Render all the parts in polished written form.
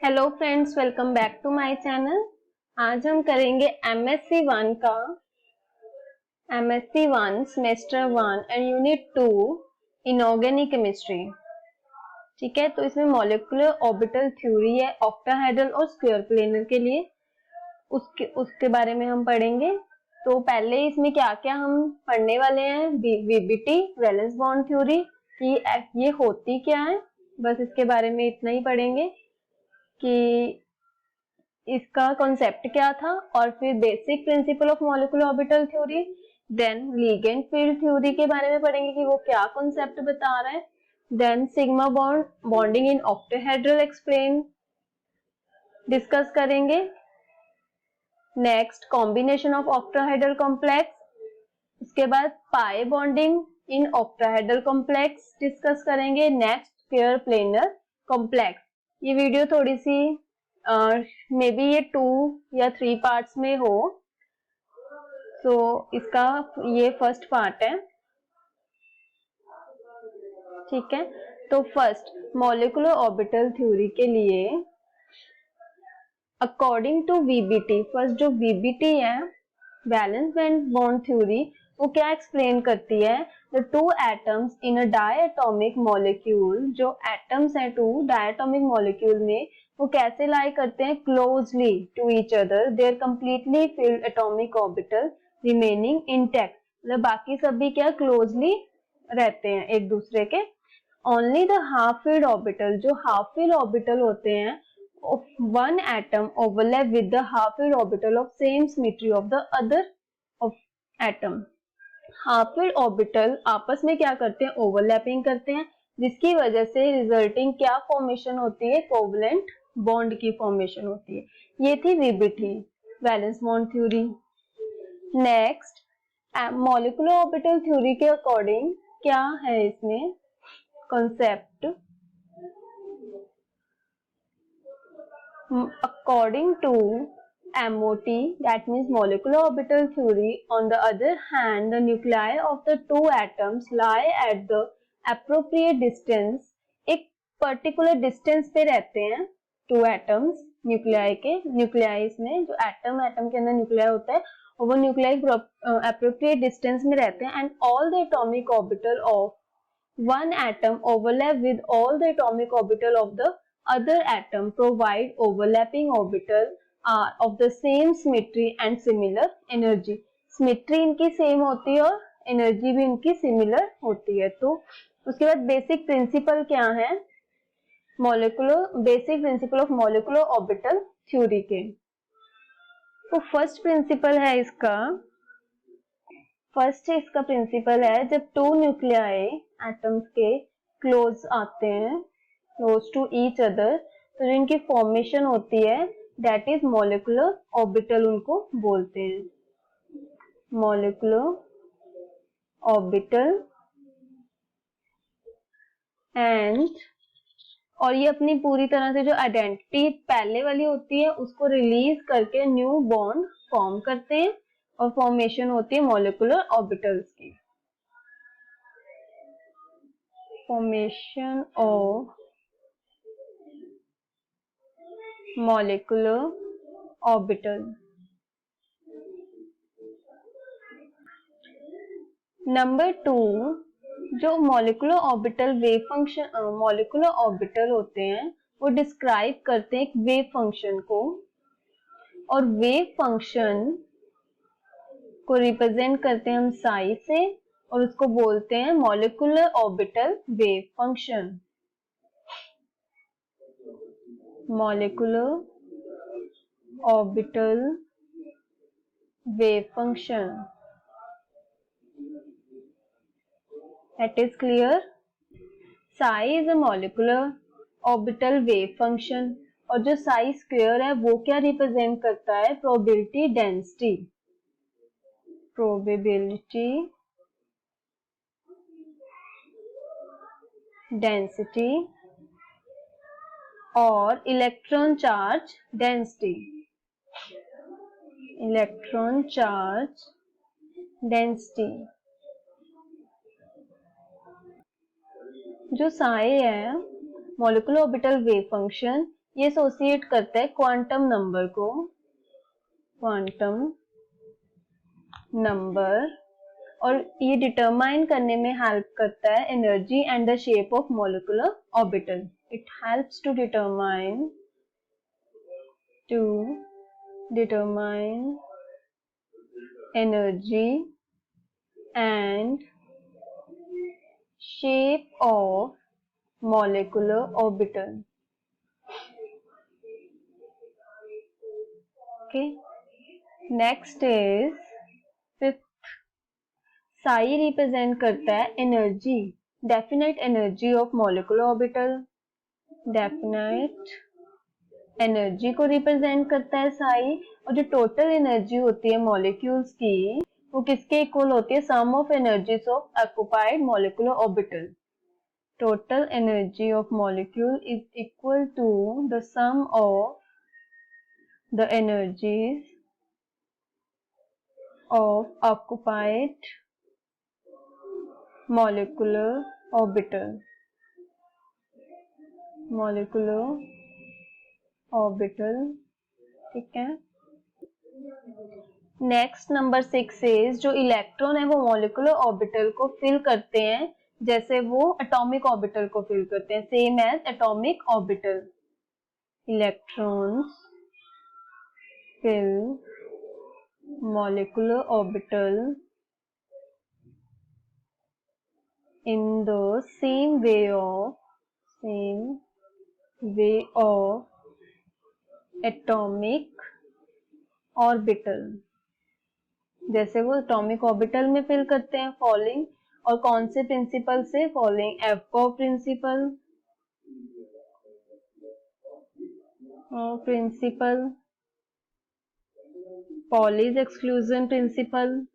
Hello friends, welcome back to my channel. आज हम करेंगे एमएससी 1 का MSc 1 semester 1 and unit 2 inorganic chemistry. ठीक है, तो इसमें मॉलिक्यूलर ऑर्बिटल थ्योरी है ऑक्टाहेड्रल और स्क्वायर प्लेनर के लिए, उसके बारे में हम पढ़ेंगे। तो पहले इसमें क्या क्या हम पढ़ने वाले हैं, वीबीटी वैलेंस बॉन्ड थ्योरी कि ये होती क्या है, बस इसके बारे में इतना ही पढ़ेंगे कि इसका कॉन्सेप्ट क्या था, और फिर basic principle of molecular orbital theory, then ligand field theory के बारे में पढ़ेंगे कि वो क्या कॉन्सेप्ट बता रहा है, then sigma bond bonding in octahedral explain discuss करेंगे। Next combination of octahedral complex, उसके बाद pi bonding in octahedral complex discuss करेंगे। Next square planar complex. ये वीडियो थोड़ी सी मे बी ये 2 या 3 पार्ट्स में हो, तो इसका ये फर्स्ट पार्ट है। ठीक है, तो फर्स्ट मॉलिक्यूलर ऑर्बिटल थ्योरी के लिए अकॉर्डिंग टू वीबीटी, फर्स्ट जो वीबीटी है वैलेंस बॉन्ड थ्योरी, वो क्या एक्सप्लेन करती है, the two atoms in a diatomic molecule, जो एटम्स हैं टू डायटोमिक मॉलिक्यूल में, वो कैसे लाई करते हैं closely to each other, their completely filled atomic orbital remaining intact, मतलब बाकी सब भी क्या क्लोजली रहते हैं एक दूसरे के। Only the half filled orbital, जो हाफ फील्ड ऑर्बिटल होते हैं of one atom overlap with the half filled orbital of same symmetry of the other of atom. Half filled orbital आपस में क्या करते हैं, ओवरलैपिंग करते हैं, जिसकी वजह से रिजल्टिंग क्या फॉर्मेशन होती है, कोवलेंट बॉन्ड की फॉर्मेशन होती है। ये थी VBT valence bond theory. Next molecular orbital theory के अकॉर्डिंग क्या है इसमें concept, according to MOT, that means molecular orbital theory, on the other hand, the nuclei of the two atoms lie at the appropriate distance, एक particular distance पे रहते हैं two atoms nuclei के, nuclei में जो एटम के अंदर nuclei होता है वो न्यूक्लियाई appropriate distance में रहते हैं, and all the atomic orbital of one atom overlap with all the atomic orbital of the other atom, provide overlapping orbital are of the same symmetry and similar energy. Symmetry इनकी same होती है और energy भी इनकी similar होती है। तो उसके बाद बेसिक प्रिंसिपल क्या है, basic principle of molecular orbital theory के। तो फर्स्ट प्रिंसिपल है जब टू न्यूक्लियाई एटम्स के क्लोज आते हैं, क्लोज टू ईच अदर, तो जो इनकी फॉर्मेशन होती है दैट इज मॉलिक्यूलर ऑर्बिटल, उनको बोलते हैं मॉलिक्यूलर ऑर्बिटल। एंड और ये अपनी पूरी तरह से जो आइडेंटिटी पहले वाली होती है उसको रिलीज करके न्यू बॉन्ड फॉर्म करते हैं, और फॉर्मेशन होती है मॉलिक्यूलर ऑर्बिटल्स की, formation of molecular orbital. Number 2, जो molecular orbital wave function, molecular orbital होते हैं वो डिस्क्राइब करते हैं एक वेव फंक्शन को, और वेव फंक्शन को रिप्रेजेंट करते हैं हम साई से, और उसको बोलते हैं molecular orbital wave function, molecular orbital wave function. That is clear. Psi is a molecular orbital wave function, और जो psi square है वो क्या रिप्रेजेंट करता है, probability density, probability density और electron charge density, electron charge density. जो psi है मॉलिक्यूलर ऑर्बिटल वेव फंक्शन, ये एसोसिएट करता है क्वांटम नंबर को, क्वांटम नंबर, और ये डिटरमाइन करने में हेल्प करता है energy and the shape of molecular orbital. It helps to determine energy and shape of molecular orbital. Okay, next is fifth. psi represent करता है energy, definite energy of molecular orbital. Definite energy को represent करता है psi, और जो total energy होती है molecules की वो किसके इक्वल होती है? Sum of energies of occupied molecular orbital. Total energy of molecule is equal to the sum of the energies of occupied molecular orbital. Molecular orbital, ठीक है. नेक्स्ट नंबर 6 इज जो इलेक्ट्रॉन है वो मॉलिक्यूलर ऑर्बिटल को fill करते हैं जैसे वो एटॉमिक ऑर्बिटल को फिल करते हैं, same as atomic orbital. Electrons fill molecular orbital in the same way of atomic orbital. जैसे वो एटॉमिक ऑर्बिटल में फिल करते हैं फॉलोइंग, और कौन से प्रिंसिपल से? Following Aufbau principle, Pauli's exclusion principle,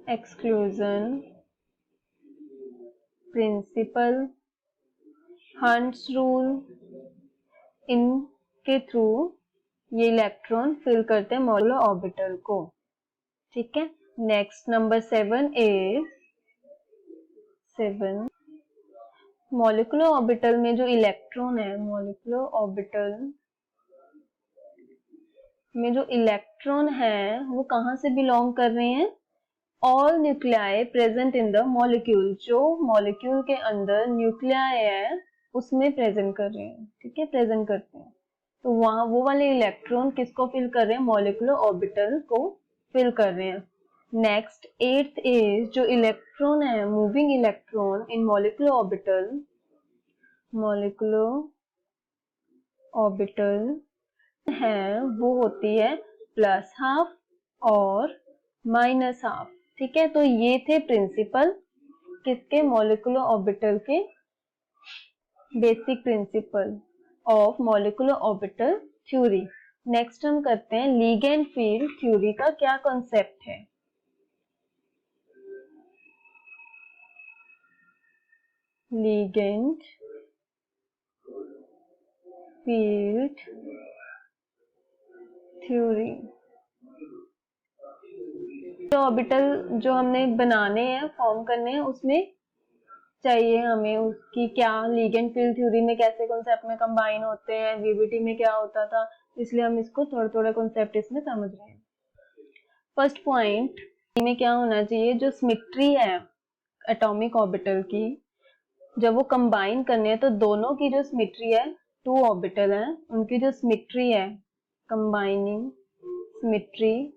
exclusion principle, Hund's rule. इनके थ्रू ये इलेक्ट्रॉन फिल करते हैं मॉलिक्यूलर ऑर्बिटल को, ठीक है. Next number 7 is molecular orbital में जो इलेक्ट्रॉन है, मॉलिक्यूलर ऑर्बिटल में जो इलेक्ट्रॉन है वो कहाँ से बिलोंग कर रहे हैं? All nuclei present in the molecule. जो मॉलिक्यूल के अंदर न्यूक्लियाई है उसमें प्रेजेंट कर रहे हैं, ठीक है, प्रेजेंट करते हैं. तो वहां वो वाले इलेक्ट्रॉन किसको फिल कर रहे हैं? मॉलिक्यूलर ऑर्बिटल को फिल कर रहे हैं. नेक्स्ट 8th इज जो इलेक्ट्रॉन है, moving electron in molecular orbital है वो होती है प्लस हाफ और माइनस हाफ, ठीक है. तो ये थे प्रिंसिपल किसके? मॉलिक्यूलर ऑर्बिटल के, basic principle of molecular orbital theory. Next हम करते हैं लीगेंड फील्ड थ्योरी का क्या कॉन्सेप्ट है. Ligand field theory. जो ऑर्बिटल जो हमने बनाने हैं, फॉर्म करने हैं, उसमें चाहिए हमें उसकी क्या लीगेंड फील्ड थ्योरी में कैसे कॉन्सेप्ट में कंबाइन होते हैं, वीवीटी में क्या होता था, इसलिए हम इसको थोड़ा थोड़ा कॉन्सेप्ट इसमें समझ रहे हैं. फर्स्ट पॉइंट में क्या होना चाहिए? जो सिमेट्री है एटॉमिक ऑर्बिटल की, जब वो कंबाइन करने हैं तो दोनों की जो सिमेट्री है, 2 ऑर्बिटल है उनकी जो सिमेट्री है, कंबाइनिंग सिमेट्री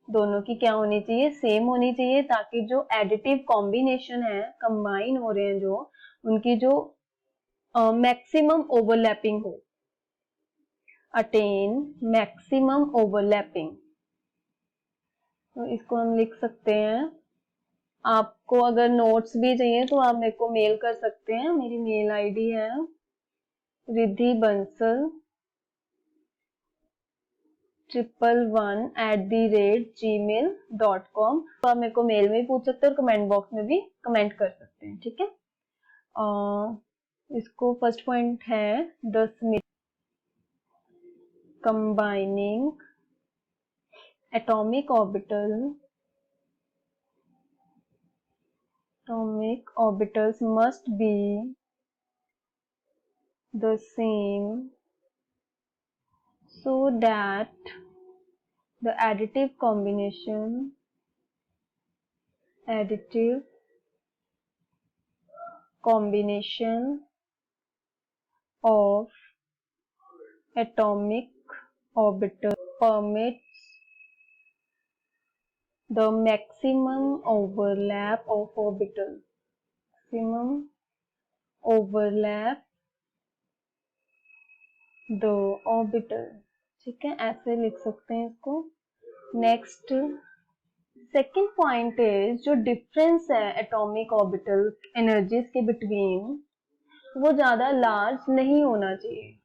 दोनों की क्या होनी चाहिए? सेम होनी चाहिए, ताकि जो एडिटिव कॉम्बिनेशन है, कंबाइन हो रहे हैं जो, उनकी जो मैक्सिमम ओवरलैपिंग हो, अटेन मैक्सिमम ओवरलैपिंग. तो इसको हम लिख सकते हैं. आपको अगर नोट्स भी चाहिए तो आप मेरे को मेल कर सकते हैं. मेरी मेल आईडी है रिद्धि बंसल 111@gmail.com. तो आप मेरे को मेल में भी पूछ सकते हैं और कमेंट बॉक्स में भी कमेंट कर सकते हैं, ठीक है. इसको फर्स्ट पॉइंट है the combining atomic orbitals must be the same so that the additive combination of atomic orbital permits the maximum overlap of orbital. Maximum overlap the orbital. ठीक है, ऐसे लिख सकते हैं इसको. नेक्स्ट सेकेंड पॉइंट इज जो difference है atomic orbital energies के बिटवीन वो ज्यादा लार्ज नहीं होना चाहिए.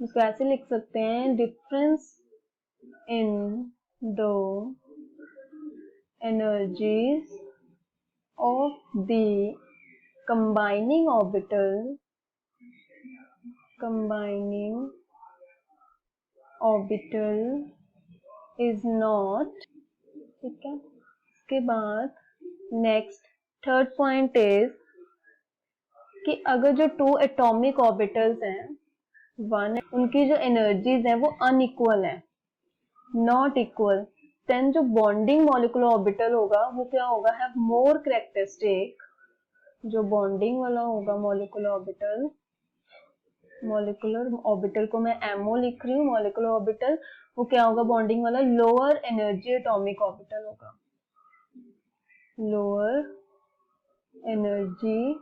इसको ऐसे लिख सकते हैं, difference in the energies of the combining orbital is not. ठीक है, इसके बाद नेक्स्ट थर्ड पॉइंट इज कि अगर जो टू एटॉमिक ऑर्बिटल्स हैं वन उनकी जो एनर्जीज हैं वो अनइक्वल है, नॉट इक्वल, देन जो बॉन्डिंग मॉलिक्यूलर ऑर्बिटल होगा वो क्या होगा, हैव मोर कैरेक्टरिस्टिक. जो बॉन्डिंग वाला होगा मॉलिक्यूलर ऑर्बिटल को मैं एमओ लिख रही हूँ, मॉलिक्यूलर ऑर्बिटल, वो क्या होगा बॉन्डिंग वाला, लोअर एनर्जी एटॉमिक ऑर्बिटल होगा, lower energy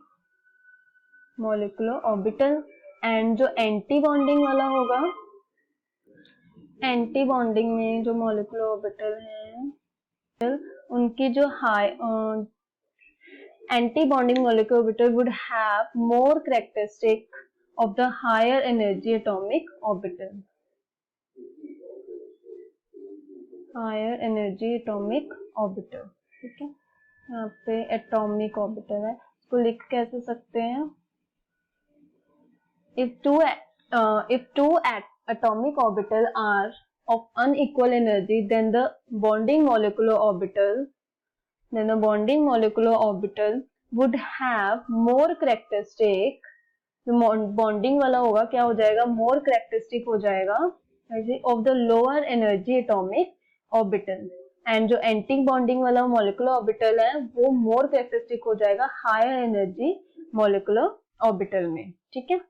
molecular orbital. And जो एंटी बॉन्डिंग वाला होगा, एंटी बॉन्डिंग में जो मॉलिक्यूलर ऑर्बिटल हैं उनकी जो high antibonding molecular orbital would have more characteristic of the higher energy atomic orbital. Higher energy atomic orbital. ठीक है, यहाँ पे एटॉमिक ऑर्बिटल है, इसको लिख कैसे सकते हैं, if two atomic orbital are of unequal energy then the bonding molecular orbital would have more characteristic. Bonding वाला होगा क्या हो जाएगा, मोर कैरेक्टरिस्टिक हो जाएगा of the lower energy atomic orbital. And जो एंटी बॉन्डिंग वाला मॉलिक्यूलर ऑर्बिटल है वो मोर कैरेक्टरिस्टिक हो जाएगा हायर एनर्जी मॉलिक्यूलर ऑर्बिटल में. ठीक है,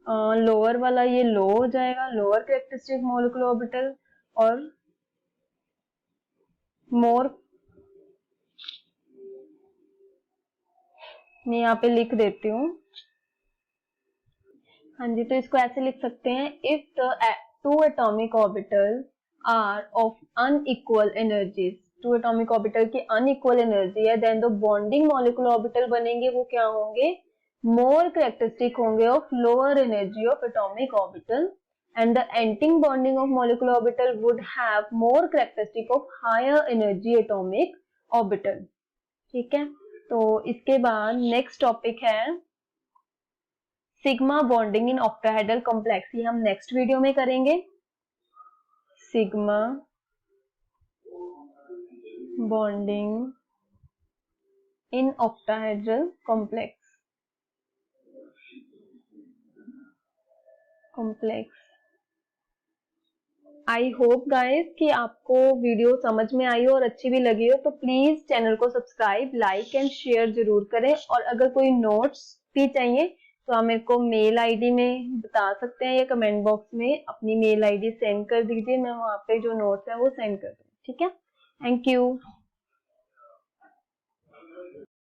लोअर वाला ये लो हो जाएगा, लोअर कैरेक्टरिस्टिक मॉलिक्यूलर ऑर्बिटल, और मोर मैं यहाँ पे लिख देती हूँ. हाँ जी, तो इसको ऐसे लिख सकते हैं, if the two atomic orbital are of unequal energies, two atomic orbital की अनइक्वल एनर्जी है, then the bonding molecular orbital बनेंगे वो क्या होंगे, more characteristic होंगे of lower energy of atomic orbital, and the anti-bonding of molecular orbital would have more characteristic of higher energy atomic orbital. ठीक है, तो इसके बाद नेक्स्ट टॉपिक है sigma bonding in octahedral complex. ये हम नेक्स्ट वीडियो में करेंगे. Sigma bonding in octahedral complex. I hope guys कि आपको वीडियो समझ में आई हो और अच्छी भी लगी हो, तो प्लीज चैनल को सब्सक्राइब, लाइक एंड शेयर जरूर करें. और अगर कोई नोट्स भी चाहिए तो आप मेरे को मेल आईडी में बता सकते हैं या कमेंट बॉक्स में अपनी मेल आईडी सेंड कर दीजिए, मैं वहां पे जो नोट्स है वो सेंड कर दूँ. ठीक है, थैंक यू.